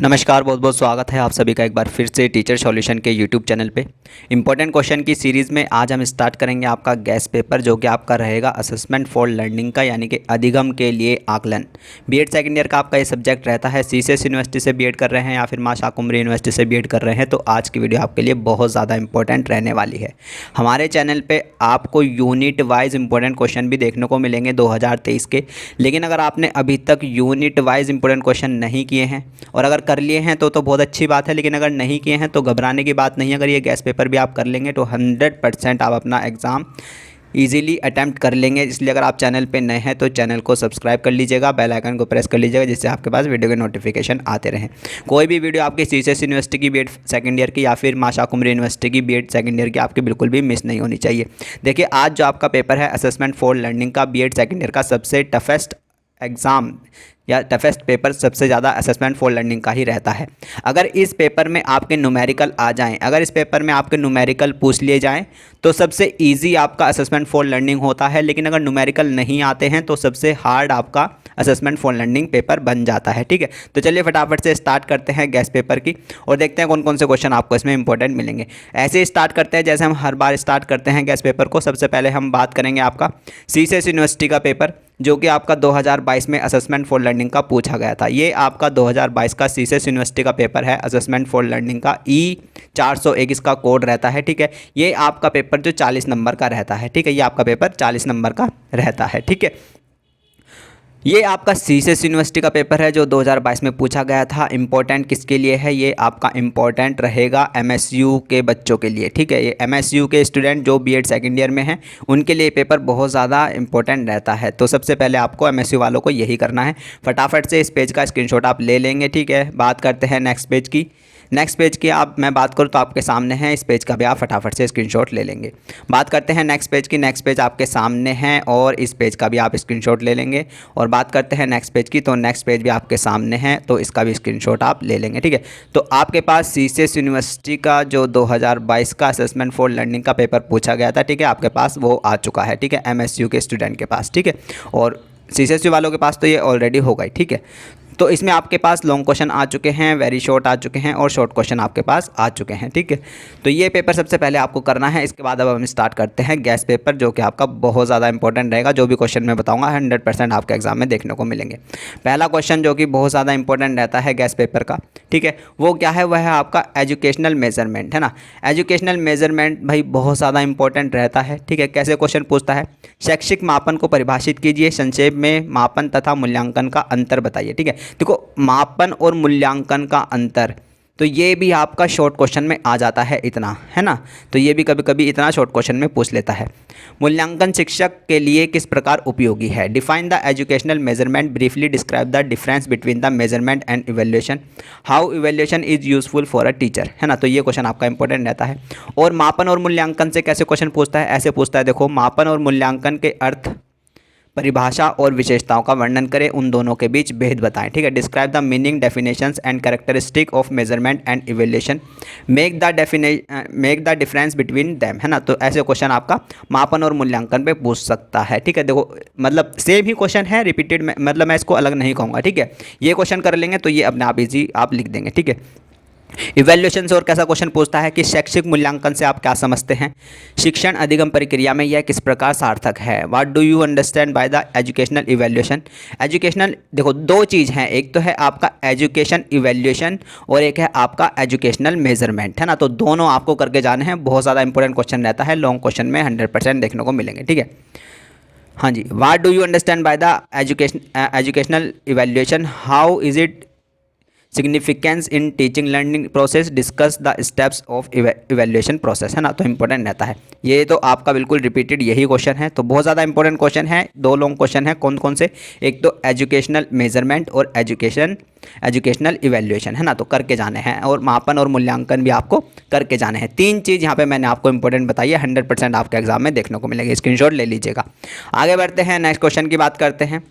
नमस्कार, बहुत बहुत स्वागत है आप सभी का एक बार फिर से टीचर सॉल्यूशन के यूट्यूब चैनल पे। इंपॉर्टेंट क्वेश्चन की सीरीज़ में आज हम स्टार्ट करेंगे आपका गैस पेपर, जो कि आपका रहेगा असेसमेंट फॉर लर्निंग का, यानी कि अधिगम के लिए आकलन। बीएड सेकंड ईयर का आपका ये सब्जेक्ट रहता है। सीसीएस यूनिवर्सिटी से बीएड कर रहे हैं या फिर मां शाकुंभरी यूनिवर्सिटी से बीएड कर रहे हैं तो आज की वीडियो आपके लिए बहुत ज़्यादा इंपॉर्टेंट रहने वाली है। हमारे चैनल पर आपको यूनिट वाइज इंपॉर्टेंट क्वेश्चन भी देखने को मिलेंगे 2023 के। लेकिन अगर आपने अभी तक यूनिट वाइज इंपॉर्टेंट क्वेश्चन नहीं किए हैं और अगर कर लिए हैं तो बहुत अच्छी बात है, लेकिन अगर नहीं किए हैं तो घबराने की बात नहीं है। अगर ये गैस पेपर भी आप कर लेंगे तो 100% आप अपना एग्ज़ाम इजीली अटैम्प्ट कर लेंगे। इसलिए अगर आप चैनल पे नए हैं तो चैनल को सब्सक्राइब कर लीजिएगा, बेल आइकन को प्रेस कर लीजिएगा, जिससे आपके पास वीडियो के नोटिफिकेशन आते रहें। कोई भी वीडियो आपकी सीसीएस यूनिवर्सिटी की बीएड सेकंड ईयर की या फिर मां शाकुंभरी यूनिवर्सिटी की बीएड सेकंड ईयर की आपकी बिल्कुल भी मिस नहीं होनी चाहिए। देखिए, आज जो आपका पेपर है असेसमेंट फॉर लर्निंग का, बीएड सेकंड ईयर का सबसे टफेस्ट एग्ज़ाम या टफेस्ट पेपर सबसे ज़्यादा असेसमेंट फॉर लर्निंग का ही रहता है। अगर इस पेपर में आपके न्यूमेरिकल आ जाएं, अगर इस पेपर में आपके न्यूमेरिकल पूछ लिए जाएं तो सबसे इजी आपका असेसमेंट फॉर लर्निंग होता है। लेकिन अगर न्यूमेरिकल नहीं आते हैं तो सबसे हार्ड आपका असेसमेंट फॉर लर्निंग पेपर बन जाता है। ठीक है, तो चलिए फटाफट से स्टार्ट करते हैं गैस पेपर की और देखते हैं कौन कौन से क्वेश्चन आपको इसमें इंपॉर्टेंट मिलेंगे। ऐसे ही स्टार्ट करते हैं जैसे हम हर बार स्टार्ट करते हैं गैस पेपर को। सबसे पहले हम बात करेंगे आपका सीसीएस यूनिवर्सिटी का पेपर, जो कि आपका 2022 में असेसमेंट फॉर लर्निंग का पूछा गया था। ये आपका 2022 का सीसीएस यूनिवर्सिटी का पेपर है असेसमेंट फॉर लर्निंग का। E401 इसका कोड रहता है। ठीक है, ये आपका पेपर जो 40 नंबर का रहता है। ठीक है, ये आपका पेपर 40 नंबर का रहता है। ठीक है, ये आपका सीसीएस यूनिवर्सिटी का पेपर है जो 2022 में पूछा गया था। इम्पोर्टेंट किसके लिए है? ये आपका इम्पोर्टेंट रहेगा एमएसयू के बच्चों के लिए। ठीक है, ये एमएसयू के स्टूडेंट जो बीएड सेकंड ईयर में हैं उनके लिए पेपर बहुत ज़्यादा इंपॉर्टेंट रहता है। तो सबसे पहले आपको एमएसयू वालों को यही करना है। फटाफट से इस पेज का स्क्रीनशॉट आप ले लेंगे। ठीक है, बात करते हैं नेक्स्ट पेज की। नेक्स्ट पेज की मैं बात करूँ तो आपके सामने है, इस पेज का भी आप फटाफट से स्क्रीनशॉट ले लेंगे। बात करते हैं नेक्स्ट पेज की। नेक्स्ट पेज आपके सामने है और इस पेज का भी आप स्क्रीनशॉट ले लेंगे। और बात करते हैं नेक्स्ट पेज की, तो नेक्स्ट पेज भी आपके सामने है तो इसका भी स्क्रीनशॉट आप ले लेंगे। ठीक है, तो आपके पास सीसीएस यूनिवर्सिटी का जो 2022 का असेसमेंट फॉर लर्निंग का पेपर पूछा गया था, ठीक है, आपके पास वो आ चुका है। ठीक है, एमएसयू के स्टूडेंट के पास। ठीक है, और सीसीएसयू वालों के पास तो ये ऑलरेडी हो गई। ठीक है, तो इसमें आपके पास लॉन्ग क्वेश्चन आ चुके हैं, वेरी शॉर्ट आ चुके हैं और शॉर्ट क्वेश्चन आपके पास आ चुके हैं। ठीक है, तो ये पेपर सबसे पहले आपको करना है। इसके बाद अब हम स्टार्ट करते हैं गैस पेपर, जो कि आपका बहुत ज़्यादा इंपॉर्टेंट रहेगा। जो भी क्वेश्चन मैं बताऊंगा 100% आपके एग्जाम में देखने को मिलेंगे। पहला क्वेश्चन जो कि बहुत ज़्यादा इंपॉर्टेंट रहता है गैस पेपर का, ठीक है, वो क्या है? वह है आपका एजुकेशनल मेजरमेंट, है ना। एजुकेशनल मेजरमेंट भाई बहुत ज़्यादा इंपॉर्टेंट रहता है। ठीक है, कैसे क्वेश्चन पूछता है? शैक्षिक मापन को परिभाषित कीजिए, संक्षेप में मापन तथा मूल्यांकन का अंतर बताइए। ठीक है, देखो, मापन और मूल्यांकन का अंतर, तो ये भी आपका शॉर्ट क्वेश्चन में आ जाता है इतना, है ना। तो ये भी कभी कभी इतना शॉर्ट क्वेश्चन में पूछ लेता है। मूल्यांकन शिक्षक के लिए किस प्रकार उपयोगी है? Define the educational measurement, briefly describe the difference between the measurement and evaluation, how evaluation is useful for a teacher, है ना। तो ये क्वेश्चन आपका इंपॉर्टेंट रहता है। और मापन और मूल्यांकन से कैसे क्वेश्चन पूछता है? ऐसे पूछता है, देखो, मापन और मूल्यांकन के अर्थ, परिभाषा और विशेषताओं का वर्णन करें, उन दोनों के बीच भेद बताएं। ठीक है, describe the meaning, definitions and characteristic of measurement and evaluation, make the difference between them, है ना। तो ऐसे क्वेश्चन आपका मापन और मूल्यांकन पे पूछ सकता है। ठीक है, देखो, मतलब सेम ही क्वेश्चन है, रिपीटेड, मतलब मैं इसको अलग नहीं कहूँगा। ठीक है, ये क्वेश्चन कर लेंगे तो ये अपने आप ईजी आप लिख देंगे। ठीक है, इवैल्यूएशन से और कैसा क्वेश्चन पूछता है कि शैक्षिक मूल्यांकन से आप क्या समझते हैं? शिक्षण अधिगम प्रक्रिया में यह किस प्रकार सार्थक है? What do you understand by the educational evaluation? Educational, देखो, दो चीज़ हैं, एक तो है आपका एजुकेशन इवैल्यूएशन और एक है आपका एजुकेशनल मेजरमेंट, है ना। तो दोनों आपको करके जाने हैं। बहुत ज़्यादा इंपॉर्टेंट क्वेश्चन रहता है, लॉन्ग क्वेश्चन में 100% देखने को मिलेंगे। ठीक है, हाँ जी। What do you understand by the educational evaluation, how is it significance in teaching learning process, discuss the steps of evaluation process, है ना। तो इंपॉर्टेंट रहता है ये, तो आपका बिल्कुल रिपीटेड यही क्वेश्चन है। तो बहुत ज़्यादा इंपॉर्टेंट क्वेश्चन है। दो लॉन्ग क्वेश्चन है, कौन कौन से? एक तो एजुकेशनल मेजरमेंट और एजुकेशनल इवैल्यूएशन, है ना। तो करके जाने हैं, और मापन और मूल्यांकन भी आपको करके जाने हैं। तीन चीज़ यहाँ पे मैंने आपको इंपॉर्टेंट बताई है, 100% आपके एग्जाम में देखने को मिलेगी। स्क्रीनशॉट ले लीजिएगा। आगे बढ़ते हैं, नेक्स्ट क्वेश्चन की बात करते हैं।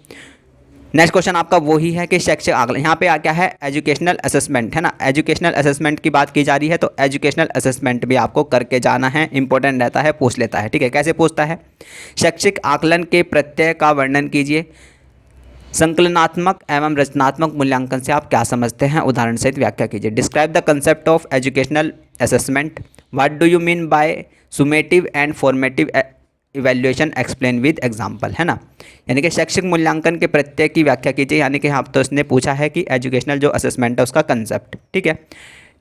नेक्स्ट क्वेश्चन आपका वही है कि शैक्षिक आकलन, यहाँ पे क्या है? एजुकेशनल असेसमेंट, है ना। एजुकेशनल असेसमेंट की बात की जा रही है तो एजुकेशनल असेसमेंट भी आपको करके जाना है। इंपॉर्टेंट रहता है, पूछ लेता है। ठीक है, कैसे पूछता है? शैक्षिक आकलन के प्रत्यय का वर्णन कीजिए, संकलनात्मक एवं रचनात्मक मूल्यांकन से आप क्या समझते हैं, उदाहरण सहित व्याख्या कीजिए। Describe the concept of educational assessment, what do you mean by summative and formative evaluation, explain with example, है ना। यानी कि शैक्षिक मूल्यांकन के प्रत्यय की व्याख्या कीजिए। यानी कि आप तो इसने पूछा है कि एजुकेशनल जो असेसमेंट है उसका कंसेप्ट, ठीक है।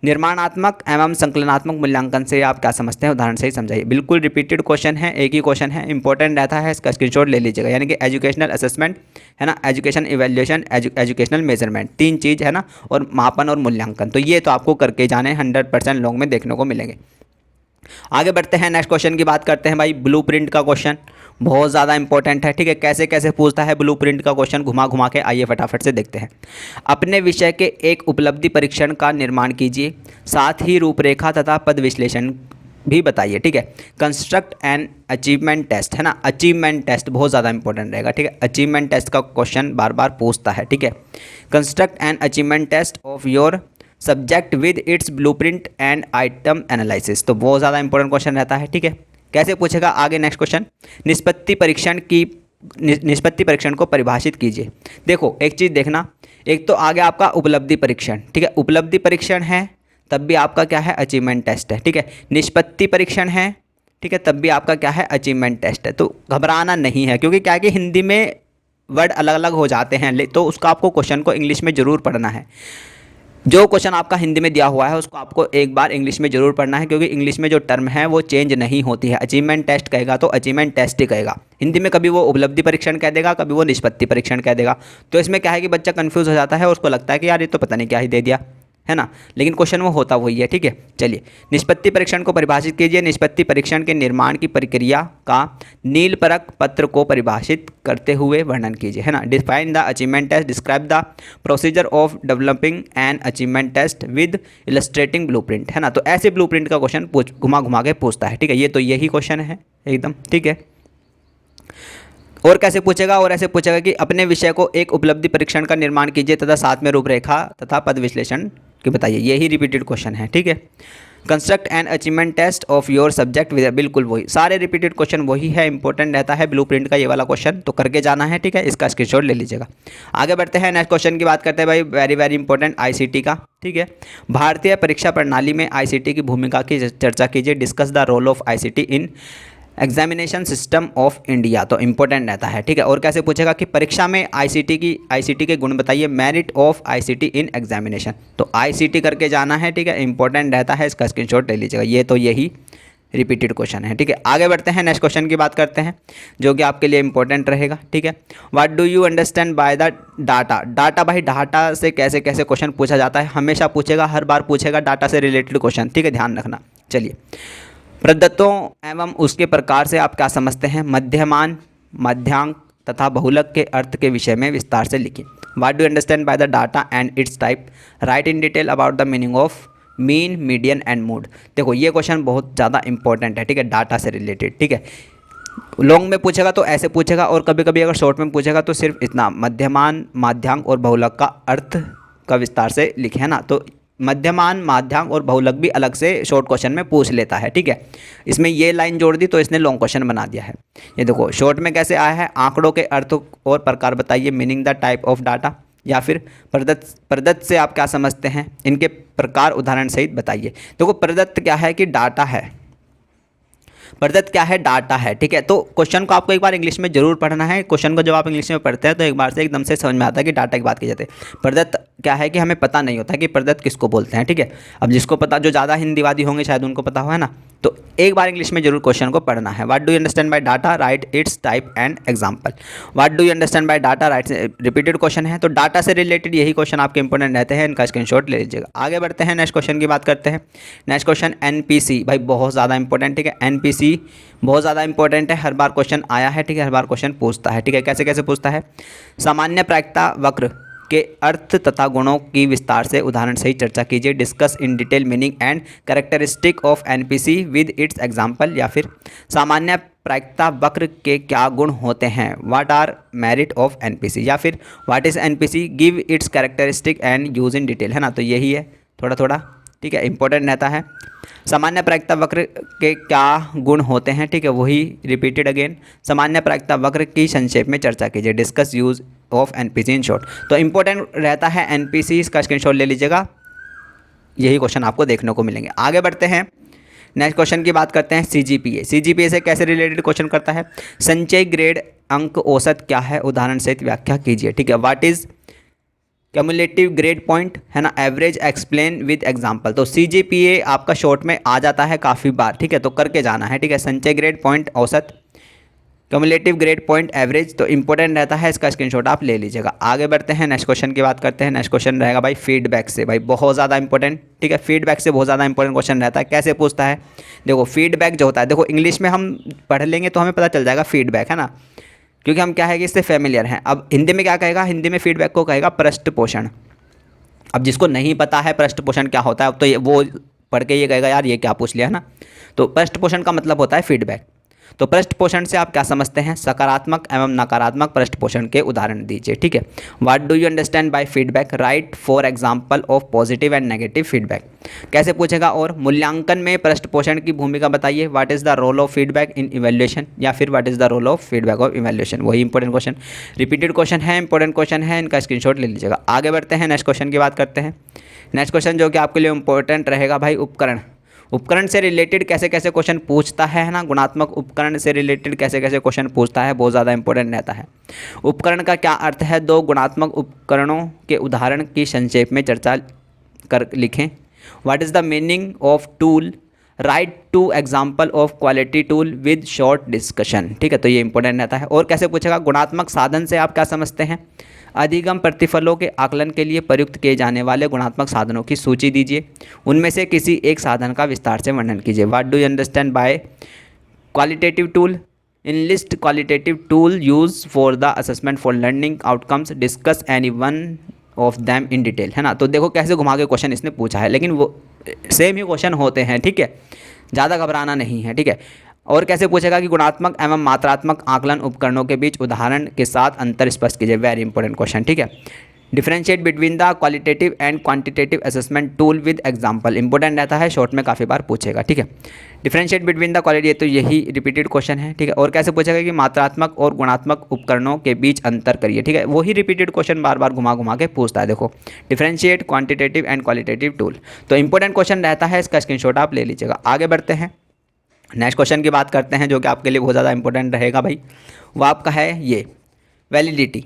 निर्माणात्मक एवं संकलनात्मक मूल्यांकन से आप क्या समझते हैं, उदाहरण से ही समझाइए। बिल्कुल रिपीटेड क्वेश्चन है, एक ही क्वेश्चन है, इंपॉर्टेंट रहता है, इसका स्क्रीनशॉट ले लीजिएगा। यानी कि एजुकेशनल असेसमेंट है ना, एजुकेशन इवैल्यूएशन, एजुकेशनल मेजरमेंट, तीन चीज़ है ना, और मापन और मूल्यांकन, तो ये तो आपको करके जाने 100% लॉन्ग में देखने को मिलेंगे। आगे बढ़ते हैं, नेक्स्ट क्वेश्चन की बात करते हैं भाई। ब्लूप्रिंट का क्वेश्चन बहुत ज़्यादा इंपॉर्टेंट है, ठीक है। कैसे कैसे पूछता है ब्लूप्रिंट का क्वेश्चन, घुमा घुमा के, आइए फटाफट से देखते हैं। अपने विषय के एक उपलब्धि परीक्षण का निर्माण कीजिए, साथ ही रूपरेखा तथा पद विश्लेषण भी बताइए, ठीक है। कंस्ट्रक्ट एंड अचीवमेंट टेस्ट, है ना, अचीवमेंट टेस्ट बहुत ज़्यादा इंपॉर्टेंट रहेगा, ठीक है। अचीवमेंट टेस्ट का क्वेश्चन बार बार पूछता है, ठीक है। Construct and achievement test of your subject with its blueprint and item analysis, तो बहुत ज़्यादा इंपॉर्टेंट क्वेश्चन रहता है, ठीक है। कैसे पूछेगा आगे, नेक्स्ट क्वेश्चन। निष्पत्ति परीक्षण को परिभाषित कीजिए। देखो एक चीज़ देखना, एक तो आगे आपका उपलब्धि परीक्षण, ठीक है, उपलब्धि परीक्षण है तब भी आपका क्या है, अचीवमेंट टेस्ट है, ठीक है। निष्पत्ति परीक्षण है, ठीक है, तब भी आपका क्या है, अचीवमेंट टेस्ट है। तो घबराना नहीं है, क्योंकि क्या है कि हिंदी में वर्ड अलग अलग हो जाते हैं, तो उसका आपको क्वेश्चन को इंग्लिश में ज़रूर पढ़ना है। जो क्वेश्चन आपका हिंदी में दिया हुआ है उसको आपको एक बार इंग्लिश में ज़रूर पढ़ना है, क्योंकि इंग्लिश में जो टर्म है वो चेंज नहीं होती है। अचीवमेंट टेस्ट कहेगा तो अचीवमेंट टेस्ट ही कहेगा, हिंदी में कभी वो उपलब्धि परीक्षण कह देगा, कभी वो निष्पत्ति परीक्षण कह देगा। तो इसमें क्या है कि बच्चा कंफ्यूज हो जाता है और उसको लगता है कि यार ये तो पता नहीं क्या ही दे दिया, है ना, लेकिन क्वेश्चन वो होता वही है, ठीक है। चलिए, निष्पत्ति परीक्षण को परिभाषित कीजिए। निष्पत्ति परीक्षण के निर्माण की प्रक्रिया का नीलपरक पत्र को परिभाषित करते हुए वर्णन कीजिए, है ना। Define the achievement test, describe the procedure of developing an achievement test with illustrating blueprint, है ना। तो ऐसे ब्लूप्रिंट का क्वेश्चन घुमा घुमा के पूछता है, ठीक है। ये तो यही क्वेश्चन है एकदम, ठीक है। और कैसे पूछेगा, और ऐसे पूछेगा कि अपने विषय को एक उपलब्धि परीक्षण का निर्माण कीजिए तथा साथ में रूपरेखा तथा पद विश्लेषण की बताइए। यही रिपीटेड क्वेश्चन है, ठीक है। Construct and achievement test of your subject with, बिल्कुल वही, सारे रिपीटेड क्वेश्चन वही है, इंपॉर्टेंट रहता है ब्लूप्रिंट का ये वाला क्वेश्चन, तो करके जाना है, ठीक है। इसका स्क्रीनशॉट ले लीजिएगा। आगे बढ़ते हैं, नेक्स्ट क्वेश्चन की बात करते हैं भाई। वेरी वेरी इंपॉर्टेंट, आईसीटी का, ठीक है। भारतीय परीक्षा प्रणाली में आईसीटी की भूमिका की चर्चा कीजिए। Discuss the role of ICT in examination system of India, तो इंपॉर्टेंट रहता है, ठीक है। और कैसे पूछेगा कि परीक्षा में आईसीटी के गुण बताइए। Merit of ICT in examination, तो आईसीटी करके जाना है, ठीक है, इंपॉर्टेंट रहता है, इसका स्क्रीनशॉट ले लीजिएगा। ये तो यही रिपीटेड क्वेश्चन है, ठीक है। आगे बढ़ते हैं, नेक्स्ट क्वेश्चन की बात करते हैं जो कि आपके लिए इंपॉर्टेंट रहेगा, ठीक है। What do you understand by the data, data भाई, डाटा से कैसे कैसे क्वेश्चन पूछा जाता है, हमेशा पूछेगा, हर बार पूछेगा डाटा से रिलेटेड क्वेश्चन, ठीक है, ध्यान रखना। चलिए, प्रदत्तों एवं उसके प्रकार से आप क्या समझते हैं। मध्यमान, मध्यांक तथा बहुलक के अर्थ के विषय में विस्तार से लिखिए। What do understand by the data and it's type, right in detail about the meaning of mean, median and mode. देखो ये क्वेश्चन बहुत ज़्यादा इंपॉर्टेंट है, ठीक है, डाटा से रिलेटेड, ठीक है। लॉन्ग में पूछेगा तो ऐसे पूछेगा, और कभी कभी अगर शॉर्ट में पूछेगा तो सिर्फ इतना, मध्यमान, माध्यांक और बहुलक का अर्थ का विस्तार से लिखे, है ना। तो मध्यमान, माध्यांक और बहुलक भी अलग से शॉर्ट क्वेश्चन में पूछ लेता है, ठीक है। इसमें ये लाइन जोड़ दी तो इसने लॉन्ग क्वेश्चन बना दिया है। ये देखो शॉर्ट में कैसे आया है, आंकड़ों के अर्थ और प्रकार बताइए, meaning the type of data, या फिर प्रदत्त से आप क्या समझते हैं, इनके प्रकार उदाहरण सहित बताइए। देखो प्रदत्त क्या है कि डाटा है, प्रदत्त क्या है, डाटा है, ठीक है। तो क्वेश्चन को आपको एक बार इंग्लिश में जरूर पढ़ना है। क्वेश्चन को जब आप इंग्लिश में पढ़ते हैं तो एक बार से एकदम से समझ में आता है कि डाटा की बात की जाती है। प्रदत्त क्या है कि हमें पता नहीं होता कि प्रदत्त किसको बोलते हैं, ठीक है। अब जिसको पता, जो ज़्यादा हिंदीवादी होंगे शायद उनको पता हो, है ना। तो एक बार इंग्लिश में जरूर क्वेश्चन को पढ़ना है। What do you understand bye data, right it's type and example. What do you understand bye data, right, repeated question है, तो डाटा से रिलेटेड यही क्वेश्चन आपके इंपॉर्टेंट रहते हैं, इनका स्क्रीनशॉट ले लीजिएगा। आगे बढ़ते हैं, नेक्स्ट क्वेश्चन की बात करते हैं। नेक्स्ट क्वेश्चन एनपीसी, भाई बहुत ज़्यादा इंपॉर्टेंट, ठीक है। एनपीसी बहुत ज़्यादा इंपॉर्टेंट है, हर बार क्वेश्चन आया है, ठीक है, हर बार क्वेश्चन पूछता है, ठीक है। कैसे कैसे पूछता है। सामान्य प्रायिकता वक्र के अर्थ तथा गुणों की विस्तार से उदाहरण से ही चर्चा कीजिए। Discuss in detail meaning and characteristic of NPC with its example, या फिर सामान्य प्रायिकता वक्र के क्या गुण होते हैं, what are merit of NPC, या फिर what is NPC, give its characteristic and use in detail, है ना। तो यही है थोड़ा थोड़ा, ठीक है, इंपॉर्टेंट रहता है। सामान्य प्रायिकता वक्र के क्या गुण होते हैं, ठीक है, वही रिपीटेड अगेन। सामान्य प्रायिकता वक्र की संक्षेप में चर्चा कीजिए। Discuss use of NPC in short. तो इंपॉर्टेंट रहता है एनपीसी, इसका स्क्रीनशॉट ले लीजिएगा, यही क्वेश्चन आपको देखने को मिलेंगे। आगे बढ़ते हैं, नेक्स्ट क्वेश्चन की बात करते हैं सीजीपीए। सीजीपीए से कैसे रिलेटेड क्वेश्चन करता है, संचय ग्रेड अंक औसत क्या है, उदाहरण सहित व्याख्या कीजिए। ठीक है, what is cumulative grade point, है ना, एवरेज एक्सप्लेन विद एग्जांपल। तो सीजीपीए आपका शॉर्ट में आ जाता है काफ़ी बार, ठीक है, तो करके जाना है। ठीक है, संचय ग्रेड पॉइंट औसत, क्यूमुलेटिव ग्रेड पॉइंट एवरेज, तो इंपॉर्टेंट रहता है, इसका स्क्रीनशॉट आप ले लीजिएगा। आगे बढ़ते हैं, नेक्स्ट क्वेश्चन की बात करते हैं। नेक्स्ट क्वेश्चन रहेगा भाई फीडबैक से, भाई बहुत ज़्यादा इंपॉर्टेंट। ठीक है, फीडबैक से बहुत ज़्यादा इंपॉर्टेंट क्वेश्चन रहता है। कैसे पूछता है, देखो फीडबैक जो होता है, देखो इंग्लिश में हम पढ़ लेंगे तो हमें पता चल जाएगा फीडबैक, है ना, क्योंकि हम क्या है कि इससे फेमिलियर हैं। अब हिंदी में क्या कहेगा, हिंदी में फीडबैक को कहेगा पृष्ठ पोषण। अब जिसको नहीं पता है पृष्ठ पोषण क्या होता है, अब तो ये वो पढ़ के ये कहेगा यार ये क्या पूछ लिया, है ना। तो पृष्ठ पोषण का मतलब होता है फीडबैक। तो पृष्ठ पोषण से आप क्या समझते हैं, सकारात्मक एवं नकारात्मक पृष्ठ पोषण के उदाहरण दीजिए। ठीक है, what do you understand bye feedback, right for example of positive and negative feedback. कैसे पूछेगा, और मूल्यांकन में पृष्ठ पोषण की भूमिका बताइए, what is the role of feedback in evaluation, या फिर what is the role of feedback of evaluation. वही इंपॉर्टेंट क्वेश्चन, रिपीटेड क्वेश्चन है, इंपॉर्टेंट क्वेश्चन है, इनका स्क्रीनशॉट ले लीजिएगा। आगे बढ़ते हैं, नेक्स्ट क्वेश्चन की बात करते हैं। नेक्स्ट क्वेश्चन जो कि आपके लिए इंपॉर्टेंट रहेगा भाई, उपकरण। उपकरण से रिलेटेड कैसे कैसे क्वेश्चन पूछता है ना, गुणात्मक उपकरण से रिलेटेड कैसे कैसे क्वेश्चन पूछता है, बहुत ज़्यादा इंपॉर्टेंट रहता है। उपकरण का क्या अर्थ है, दो गुणात्मक उपकरणों के उदाहरण की संक्षेप में चर्चा कर लिखें। What is the meaning of tool, write to example of quality tool with short discussion. ठीक है, तो ये इंपॉर्टेंट रहता है। और कैसे पूछेगा, गुणात्मक साधन से आप क्या समझते हैं, अधिगम प्रतिफलों के आकलन के लिए प्रयुक्त किए जाने वाले गुणात्मक साधनों की सूची दीजिए, उनमें से किसी एक साधन का विस्तार से वर्णन कीजिए। What do you understand bye qualitative tool, in list qualitative tool use for the assessment for learning outcomes, discuss any one of them in detail, है ना। तो देखो कैसे घुमा के क्वेश्चन इसने पूछा है, लेकिन वो सेम ही क्वेश्चन होते हैं। ठीक है, ज़्यादा घबराना नहीं है। ठीक है, और कैसे पूछेगा कि गुणात्मक एवं मात्रात्मक आकलन उपकरणों के बीच उदाहरण के साथ अंतर स्पष्ट कीजिए। Very important question. ठीक है, differentiate between the qualitative and quantitative assessment tool with example, important रहता है, शॉर्ट में काफ़ी बार पूछेगा। ठीक है, डिफरेंशिएट बिटवीन द क्वालिटी, ये तो यही रिपीटेड क्वेश्चन है। ठीक है, और कैसे पूछेगा कि मात्रात्मक और गुणात्मक उपकरणों के बीच अंतर करिए। ठीक है, वही रिपीटेड क्वेश्चन बार बार घुमा घुमा के पूछता है। देखो differentiate quantitative and qualitative tool, तो इंपॉर्टेंट क्वेश्चन रहता है, इसका स्क्रीनशॉट आप ले लीजिएगा। आगे बढ़ते हैं, नेक्स्ट क्वेश्चन की बात करते हैं जो कि आपके लिए बहुत ज़्यादा इंपॉर्टेंट रहेगा भाई, वो आपका है ये वैलिडिटी,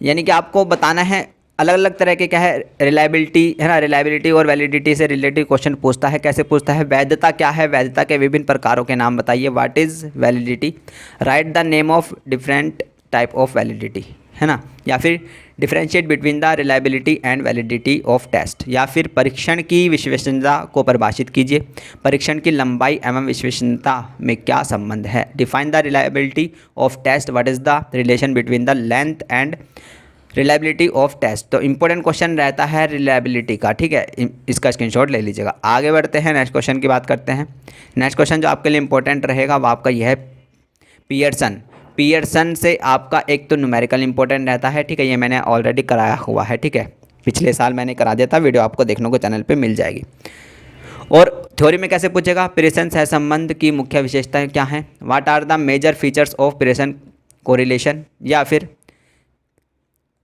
यानी कि आपको बताना है अलग अलग तरह के क्या है, रिलायबिलिटी, है ना, रिलायबिलिटी और वैलिडिटी से रिलेटेड क्वेश्चन पूछता है। कैसे पूछता है, वैधता क्या है, वैधता के विभिन्न प्रकारों के नाम बताइए। What is validity, write the name of different type of validity, है ना, या फिर differentiate between the reliability and validity of test, या फिर परीक्षण की विश्वसनीयता को परिभाषित कीजिए। परीक्षण की लंबाई एवं विश्वसनीयता में क्या संबंध है। Define the reliability of test, what is the relation between the length and reliability of test. तो इंपॉर्टेंट क्वेश्चन रहता है रिलायबिलिटी का। ठीक है, इसका स्क्रीनशॉट ले लीजिएगा। आगे बढ़ते हैं, नेक्स्ट क्वेश्चन की बात करते हैं। नेक्स्ट क्वेश्चन जो आपके लिए इंपॉर्टेंट रहेगा वो आपका यह है पियर्सन। पियर्सन से आपका एक तो न्यूमेरिकल इंपॉर्टेंट रहता है। ठीक है, ये मैंने ऑलरेडी कराया हुआ है। ठीक है, पिछले साल मैंने करा दिया था, वीडियो आपको देखने को चैनल पे मिल जाएगी। और थ्योरी में कैसे पूछेगा, पियर्सन सहसंबंध की मुख्य विशेषताएं क्या हैं। What are the major features of Pearson correlation, या फिर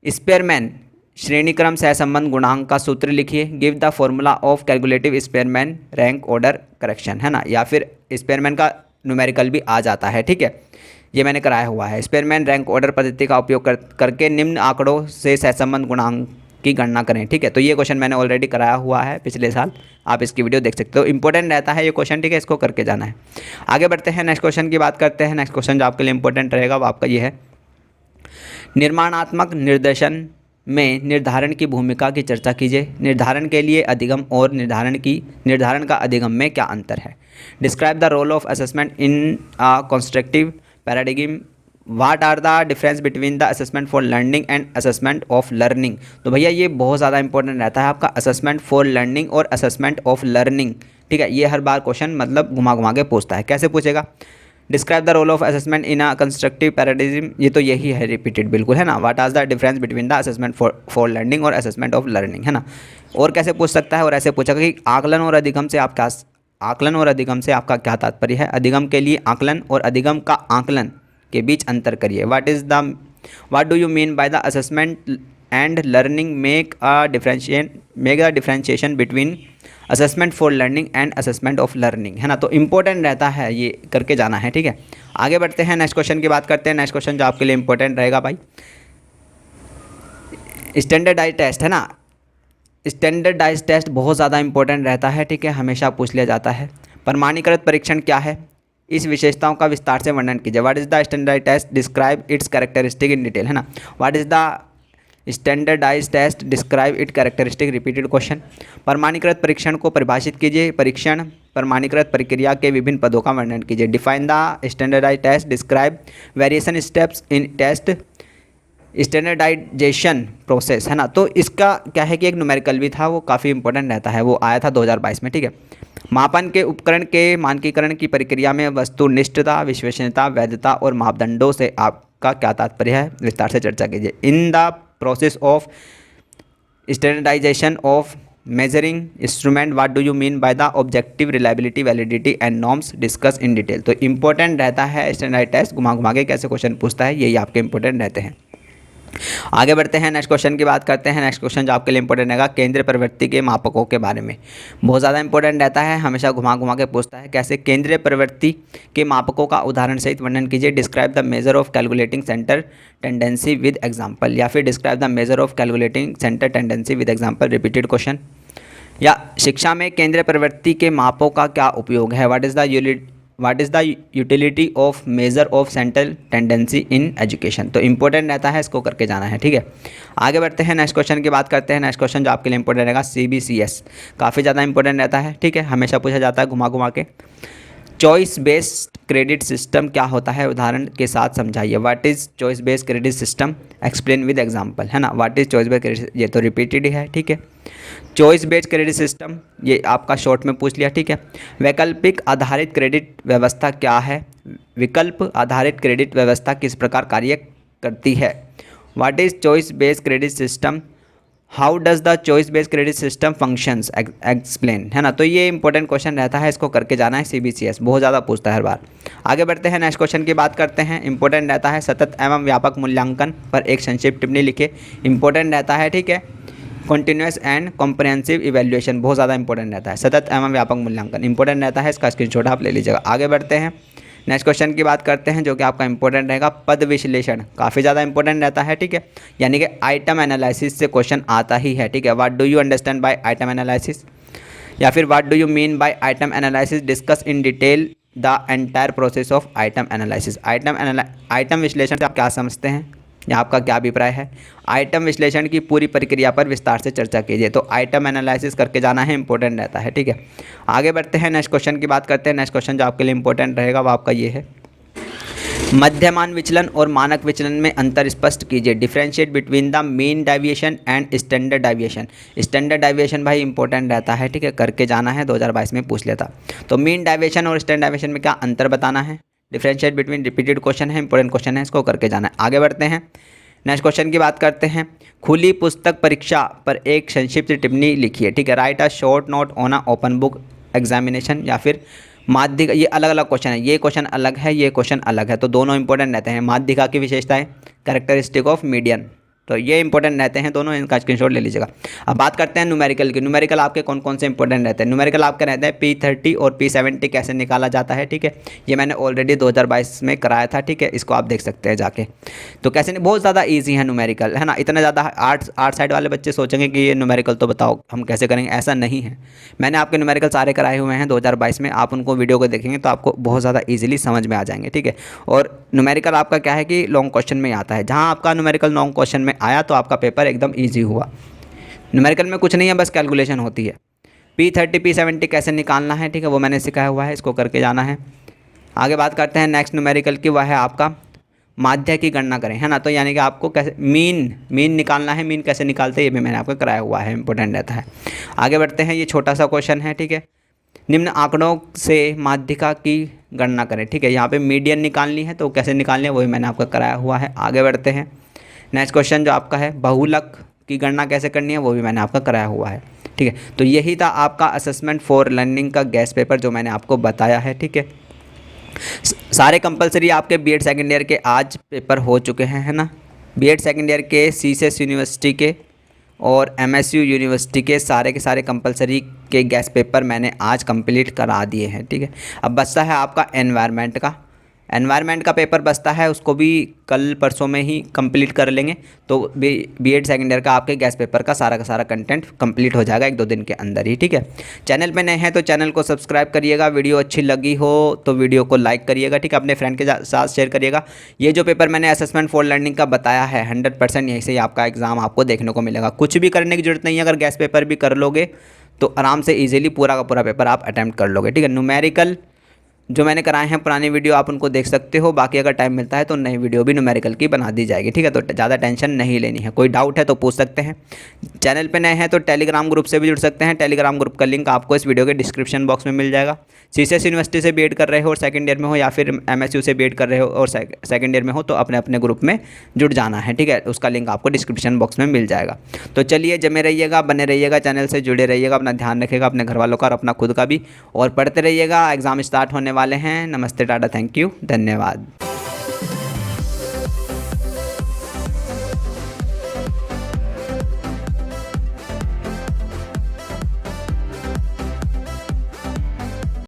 स्पेयरमैन श्रेणीक्रम सहसंबंध गुणांक का सूत्र लिखिए। Give the formula of calculative Spearman rank order correction, है ना, या फिर स्पेयरमैन का न्यूमेरिकल भी आ जाता है। ठीक है, ये मैंने कराया हुआ है। स्पेयरमैन रैंक ऑर्डर पद्धति का उपयोग करके निम्न आंकड़ों से सहसंबंध गुणांक की गणना करें। ठीक है, तो ये क्वेश्चन मैंने ऑलरेडी कराया हुआ है पिछले साल, आप इसकी वीडियो देख सकते हो। इंपॉर्टेंट रहता है ये क्वेश्चन। ठीक है, इसको करके जाना है। आगे बढ़ते हैं, नेक्स्ट क्वेश्चन की बात करते हैं। नेक्स्ट क्वेश्चन जो आपके लिए इंपॉर्टेंट रहेगा वो आपका ये है, निर्माणात्मक निर्देशन में निर्धारण की भूमिका की चर्चा कीजिए। निर्धारण के लिए अधिगम और निर्धारण का अधिगम में क्या अंतर है। Describe the role of assessment in a constructive paradigm. What are the difference between the assessment for learning and assessment of learning. तो भैया ये बहुत ज़्यादा इंपॉर्टेंट रहता है आपका, असेसमेंट फॉर लर्निंग और असेसमेंट ऑफ लर्निंग। ठीक है, ये हर बार क्वेश्चन मतलब घुमा घुमा के पूछता है। कैसे पूछेगा, describe the role of assessment in a constructive paradigm, ये तो यही है रिपीटेड बिल्कुल, है ना। What are the difference between the assessment for learning और असेसमेंट ऑफ लर्निंग, है ना। और कैसे पूछ सकता है, और ऐसे पूछेगा कि आकलन और अधिगम से आपका क्या तात्पर्य है। अधिगम के लिए आकलन और अधिगम का आकलन के बीच अंतर करिए। What is the what do you mean by the assessment and learning make the differentiation between assessment for learning and assessment of learning, है ना। तो इंपॉर्टेंट रहता है, ये करके जाना है, ठीक है। आगे बढ़ते हैं, नेक्स्ट क्वेश्चन की बात करते हैं। नेक्स्ट क्वेश्चन जो आपके लिए इंपॉर्टेंट रहेगा भाई, स्टैंडर्डाइज टेस्ट, है ना। स्टैंडर्डाइज टेस्ट बहुत ज़्यादा इंपॉर्टेंट रहता है, ठीक है, हमेशा पूछ लिया जाता है। प्रमाणीकृत परीक्षण क्या है, इस विशेषताओं का विस्तार से वर्णन कीजिए। What is the standardize test, describe its characteristic in detail, है ना। What is the standardize test, describe it characteristic, repeated question. प्रमाणीकृत परीक्षण को परिभाषित कीजिए। परीक्षण प्रमाणीकृत प्रक्रिया के विभिन्न पदों का वर्णन कीजिए। Define the standardize test, describe variation steps in test standardization process, है ना। तो इसका क्या है कि एक न्यूमेरिकल भी था, वो काफ़ी इंपॉर्टेंट रहता है, वो आया था 2022 में, ठीक है। मापन के उपकरण के मानकीकरण की प्रक्रिया में वस्तुनिष्ठता, विश्वसनीयता, वैधता और मापदंडों से आपका क्या तात्पर्य है, विस्तार से चर्चा कीजिए। In the process of standardization of measuring instrument, what do you mean by the objective, reliability, validity and norms, discuss in detail. तो इंपॉर्टेंट रहता है स्टैंडर्डाइज टेस्ट, घुमा घुमा के कैसे क्वेश्चन पूछता है, यही आपके इंपॉर्टेंट रहते हैं। आगे बढ़ते हैं, नेक्स्ट क्वेश्चन की बात करते हैं। नेक्स्ट क्वेश्चन जो आपके लिए इंपॉर्टेंट रहेगा, केंद्रीय प्रवृत्ति के मापकों के बारे में बहुत ज़्यादा इंपॉर्टेंट रहता है, हमेशा घुमा घुमा के पूछता है। कैसे, केंद्रीय प्रवृत्ति के मापकों का उदाहरण सहित वर्णन कीजिए। Describe the measure of calculating centre tendency with example, या फिर describe the measure of calculating centre tendency with example, repeated question. या शिक्षा में केंद्रीय प्रवृत्ति के मापों का क्या उपयोग है। What is the utility of measure of central tendency in education. तो इंपॉर्टेंट रहता है, इसको करके जाना है, ठीक है। आगे बढ़ते हैं, नेक्स्ट क्वेश्चन की बात करते हैं। नेक्स्ट क्वेश्चन जो आपके लिए इंपॉर्टेंट रहेगा, CBCS, काफ़ी ज़्यादा इंपॉर्टेंट रहता है, ठीक है, हमेशा पूछा जाता है घुमा घुमा के। चॉइस बेस्ड क्रेडिट सिस्टम क्या होता है, उदाहरण के साथ समझाइए। What is choice based credit system, explain with example, है ना। What is choice based credit, ये तो रिपीटेड ही है, ठीक है। चॉइस बेस्ड क्रेडिट सिस्टम, ये आपका शॉर्ट में पूछ लिया, ठीक है। वैकल्पिक आधारित क्रेडिट व्यवस्था क्या है, विकल्प आधारित क्रेडिट व्यवस्था किस प्रकार कार्य करती है। What is choice based credit system, how does the choice based credit system functions, explain, है ना। तो ये इंपॉर्टेंट क्वेश्चन रहता है, इसको करके जाना है, CBCS बहुत ज़्यादा पूछता है हर बार। आगे बढ़ते हैं, नेक्स्ट क्वेश्चन की बात करते हैं। इंपॉर्टेंट रहता है, सतत एवं व्यापक मूल्यांकन पर एक संक्षिप्त टिप्पणी लिखे, इंपॉर्टेंट रहता है, ठीक है। कॉन्टिन्यूस एंड कॉम्प्रहेंसिव इवैल्यूएशन बहुत ज़्यादा इंपॉर्टेंट रहता है। सतत एवं व्यापक मूल्यांकन इंपॉर्टेंट रहता है, इसका स्क्रीनशॉट आप ले लीजिएगा। आगे बढ़ते हैं, नेक्स्ट क्वेश्चन की बात करते हैं, जो कि आपका इंपॉर्टेंट रहेगा, पद विश्लेषण, काफ़ी ज़्यादा इंपॉर्टेंट रहता है, ठीक है। यानी कि आइटम एनालिसिस से क्वेश्चन आता ही है, ठीक है। What do you understand by item analysis, या फिर what do you mean by item analysis, discuss in detail the entire process of item analysis. Item विश्लेषण से आप क्या समझते हैं, या आपका क्या अभिप्राय है। आइटम विश्लेषण की पूरी प्रक्रिया पर विस्तार से चर्चा कीजिए। तो आइटम एनालिसिस करके जाना है, इंपॉर्टेंट रहता है, ठीक है। आगे बढ़ते हैं, नेक्स्ट क्वेश्चन की बात करते हैं। नेक्स्ट क्वेश्चन जो आपके लिए इंपॉर्टेंट रहेगा वो आपका ये है, मध्यमान विचलन और मानक विचलन में अंतर स्पष्ट कीजिए। Differentiate between the mean deviation and standard deviation. Standard deviation भाई इंपॉर्टेंट रहता है, ठीक है, करके जाना है, 2022 में पूछ लिया था। तो मीन डेविएशन और स्टैंडर्ड डेविएशन में क्या अंतर बताना है। डिफरेंशिएट बिटवीन, रिपीटेड क्वेश्चन है, इंपॉर्टेंट क्वेश्चन है, इसको करके जाना है। आगे बढ़ते हैं, नेक्स्ट क्वेश्चन की बात करते हैं। खुली पुस्तक परीक्षा पर एक संक्षिप्त टिप्पणी लिखिए, ठीक है। Right a short note on a open book examination, या फिर माध्यिका, ये अलग अलग क्वेश्चन है, ये क्वेश्चन अलग है, ये क्वेश्चन अलग है, तो दोनों इंपॉर्टेंट रहते हैं। माध्यिका की विशेषताएं, कैरेक्टरिस्टिक ऑफ मीडियन, तो ये इंपॉर्टेंट रहते हैं दोनों, इनका स्क्रीनशॉट ले लीजिएगा। अब बात करते हैं न्यूमेरिकल की। न्यूमेरिकल आपके कौन कौन से इंपॉर्टेंट रहते हैं। न्यूमेरिकल आपके रहते हैं P30 और P70 कैसे निकाला जाता है, ठीक है। ये मैंने ऑलरेडी 2022 में कराया था, ठीक है, इसको आप देख सकते हैं जाके। तो कैसे नहीं, बहुत ज़्यादा ईजी है न्यूमेरिकल, है ना। इतना ज़्यादा आर्ट साइड वाले बच्चे सोचेंगे कि ये न्यूमेरिकल तो बताओ हम कैसे करेंगे, ऐसा नहीं है। मैंने आपके न्यूमेरिकल सारे कराए हुए हैं 2022 में, आप उनको वीडियो को देखेंगे तो आपको बहुत ज़्यादा ईजिली समझ में आ जाएंगे, ठीक है। और न्यूमेरिकल आपका क्या है कि लॉन्ग क्वेश्चन में आता है, जहाँ आपका न्यूमेरिकल लॉन्ग क्वेश्चन में आया तो आपका पेपर एकदम इजी हुआ। न्यूमेरिकल में कुछ नहीं है, बस कैलकुलेशन होती है। P30 P70 कैसे निकालना है, ठीक है, वो मैंने सिखाया हुआ है, इसको करके जाना है। आगे बात करते हैं नेक्स्ट न्यूमेरिकल की, वह है आपका माध्य की गणना करें, है ना। तो यानी कि आपको कैसे मीन निकालना है, मीन कैसे निकालते हैं ये भी मैंने आपको कराया हुआ है, इंपॉर्टेंट रहता है। आगे बढ़ते हैं, ये छोटा सा क्वेश्चन है, ठीक है। निम्न आंकड़ों से माध्यिका की गणना करें, ठीक है। यहाँ पे मीडियन निकालनी है, तो कैसे निकालनी है वही मैंने आपको कराया हुआ है। आगे बढ़ते हैं, नेक्स्ट क्वेश्चन जो आपका है, बहुलक की गणना कैसे करनी है वो भी मैंने आपका कराया हुआ है, ठीक है। तो यही था आपका असेसमेंट फॉर लर्निंग का गैस पेपर जो मैंने आपको बताया है, ठीक है। सारे कंपलसरी आपके B.Ed सेकेंड ईयर के आज पेपर हो चुके हैं, है ना। बीएड सेकेंड ईयर के सीसेस यूनिवर्सिटी के और एमएसयू यूनिवर्सिटी के सारे कंपलसरी के गैस पेपर मैंने आज कंप्लीट करा दिए हैं। ठीक है, अब बचता है आपका एनवायरनमेंट का पेपर बचता है, उसको भी कल परसों में ही कंप्लीट कर लेंगे। तो बीएड सेकेंड ईयर का आपके गैस पेपर का सारा कंटेंट कंप्लीट हो जाएगा 1-2 दिन के अंदर ही। ठीक है, चैनल पे नए हैं तो चैनल को सब्सक्राइब करिएगा, वीडियो अच्छी लगी हो तो वीडियो को लाइक करिएगा। ठीक है, अपने फ्रेंड के साथ शेयर करिएगा। ये जो पेपर मैंने असेसमेंट फॉर लर्निंग का बताया है 100% यहीं से ही आपका एग्ज़ाम आपको देखने को मिलेगा। कुछ भी करने की जरूरत नहीं है, अगर गैस पेपर भी कर लोगे तो आराम से ईजिली पूरा का पूरा पेपर आप अटैम्प्ट कर लोगे। ठीक है, न्यूमेरिकल जो मैंने कराए हैं पुरानी वीडियो आप उनको देख सकते हो, बाकी अगर टाइम मिलता है तो नई वीडियो भी न्यूमेरिकल की बना दी जाएगी। ठीक है, तो ज़्यादा टेंशन नहीं लेनी है। कोई डाउट है तो पूछ सकते हैं। चैनल पे नए हैं तो टेलीग्राम ग्रुप से भी जुड़ सकते हैं। टेलीग्राम ग्रुप का लिंक आपको इस वीडियो के डिस्क्रिप्शन बॉक्स में मिल जाएगा। सीसेस यूनिवर्सिटी से बीएड कर रहे हो और सेकंड ईयर में हो, या फिर एमएसयू से बीएड कर रहे हो और सेकंड ईयर में हो, तो अपने अपने ग्रुप में जुड़ जाना है। ठीक है, उसका लिंक आपको डिस्क्रिप्शन बॉक्स में मिल जाएगा। तो चलिए, जमे रहिएगा, बने रहिएगा, चैनल से जुड़े रहिएगा, अपना ध्यान रखिएगा, अपने घर वालों का और अपना खुद का भी, और पढ़ते रहिएगा। एग्ज़ाम स्टार्ट होने वाले हैं। नमस्ते, टाटा, थैंक यू, धन्यवाद।